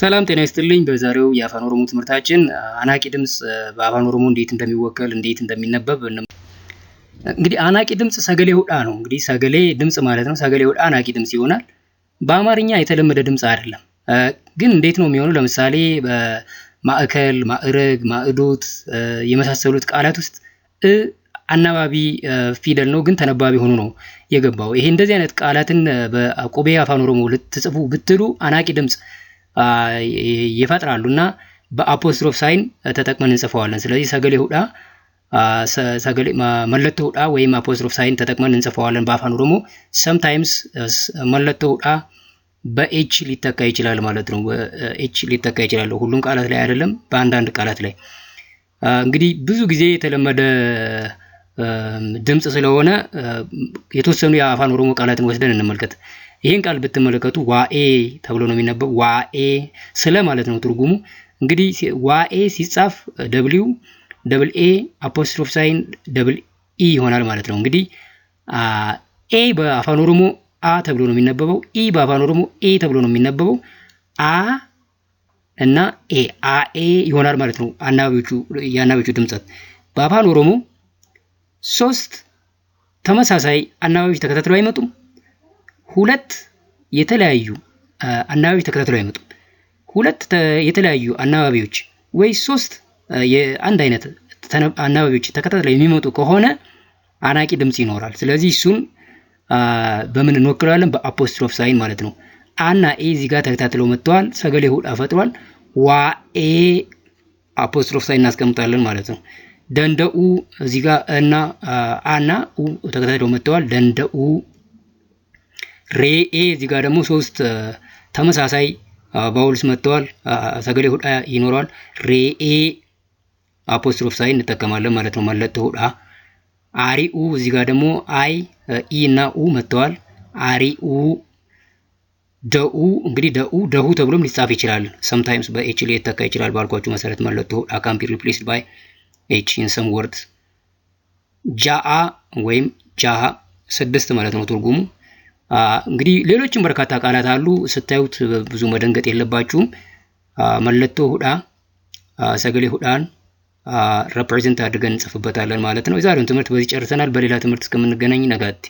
ሰላም ጤና ይስጥልኝ። በዛሬው የአፋን ኦሮሞ ትምህርታችን አናቂ ድምጽ በአፋን ኦሮሞ እንዴት እንደሚወከል እንዴት እንደሚነበብ እንግዲህ አናቂ ድምጽ ሰገሌ ሁዳ ነው። እንግዲህ ሰገሌ ድምጽ ማለት ነው። ሰገሌ ሁዳ አናቂ ድምጽ ይሆናል። በአማርኛ የተለመደ ድምጽ አይደለም። ግን እንዴት ነው የሚሆነው? ለምሳሌ በማዕከል፣ ማዕረግ፣ ማዕዶት የመሳሰሉት ቃላት ውስጥ አናባቢ ፊደል ነው፣ ግን ተነባቢ ሆኖ ነው የገባው። ይሄ እንደዚህ አይነት ቃላትን በቆቤ አፋን ኦሮሞ ልትጽፉ ብትሉ አናቂ ድምጽ ይፈጥራሉና በአፖስትሮፍ ሳይን ተጠቅመን እንጽፈዋለን። ስለዚህ ሰገሌ ሁዳ ሰገሌ መለቶ ሁዳ ወይም አፖስትሮፍ ሳይን ተጠቅመን እንጽፈዋለን በአፋን ኦሮሞ። ሰምታይምስ መለቶ ሁዳ በኤች ሊተካ ይችላል ማለት ነው። በኤች ሊተካ ይችላል። ሁሉም ቃላት ላይ አይደለም፣ በአንዳንድ ቃላት ላይ። እንግዲህ ብዙ ጊዜ የተለመደ ድምጽ ስለሆነ የተወሰኑ የአፋን ኦሮሞ ቃላትን ወስደን እንመልከት። ይሄን ቃል ብትመለከቱ ዋኤ ተብሎ ነው የሚነበብ። ዋኤ ስለ ማለት ነው ትርጉሙ። እንግዲህ ዋኤ ሲጻፍ ደብሊው ደብል ኤ አፖስትሮፍ ሳይን ደብል ኢ ይሆናል ማለት ነው። እንግዲህ ኤ በአፋን ኦሮሞ አ ተብሎ ነው የሚነበበው። ኢ በአፋን ኦሮሞ ኤ ተብሎ ነው የሚነበበው። አ እና ኤ አ ኤ ይሆናል ማለት ነው። የአናባቢዎቹ ድምጸት በአፋን ኦሮሞ ሶስት ተመሳሳይ አናባቢዎች ተከታትለው አይመጡም። ሁለት የተለያዩ አናባቢዎች ተከታትለው አይመጡም። ሁለት የተለያዩ አናባቢዎች ወይ ሶስት የአንድ አይነት አናባቢዎች ተከታትለው የሚመጡ ከሆነ አናቂ ድምጽ ይኖራል። ስለዚህ እሱን በምን እንወክለዋለን? በአፖስትሮፍ ሳይን ማለት ነው። አና ኤ እዚህ ጋር ተከታትለው መጥተዋል። ሰገሌ ሁዳ ፈጥሯል። ዋኤ አፖስትሮፍ ሳይን እናስቀምጣለን ማለት ነው። ደንደኡ እዚህ ጋር እና አና ኡ ተከታትለው መጥተዋል። ደንደኡ ሬኤ እዚህ ጋር ደግሞ ሶስት ተመሳሳይ ባውልስ መጥተዋል። ሰገሌ ሁዳ ይኖራል። ሬኤ አፖስትሮፍ ሳይን እንጠቀማለን ማለት ነው። መለቶ ሁዳ አሪኡ እዚህ ጋር ደግሞ አይ ኢ እና ኡ መጥተዋል። አሪኡ ደኡ እንግዲህ ደሁ ተብሎም ሊጻፍ ይችላል። sometimes በኤች ላይ ተካ ይችላል። ባልኳችሁ መሰረት መለቶ ሁዳ can be replaced by h in some words። ጃአ ወይም ጃሃ ስድስት ማለት ነው ትርጉሙ። እንግዲህ ሌሎችም በርካታ ቃላት አሉ። ስታዩት ብዙ መደንገጥ የለባችሁም። መለቶ ሁዳ ሰገሌ ሁዳን ሪፕሬዘንት አድርገን እንጽፍበታለን ማለት ነው። የዛሬውን ትምህርት በዚህ ጨርሰናል። በሌላ ትምህርት እስከምንገናኝ ነጋት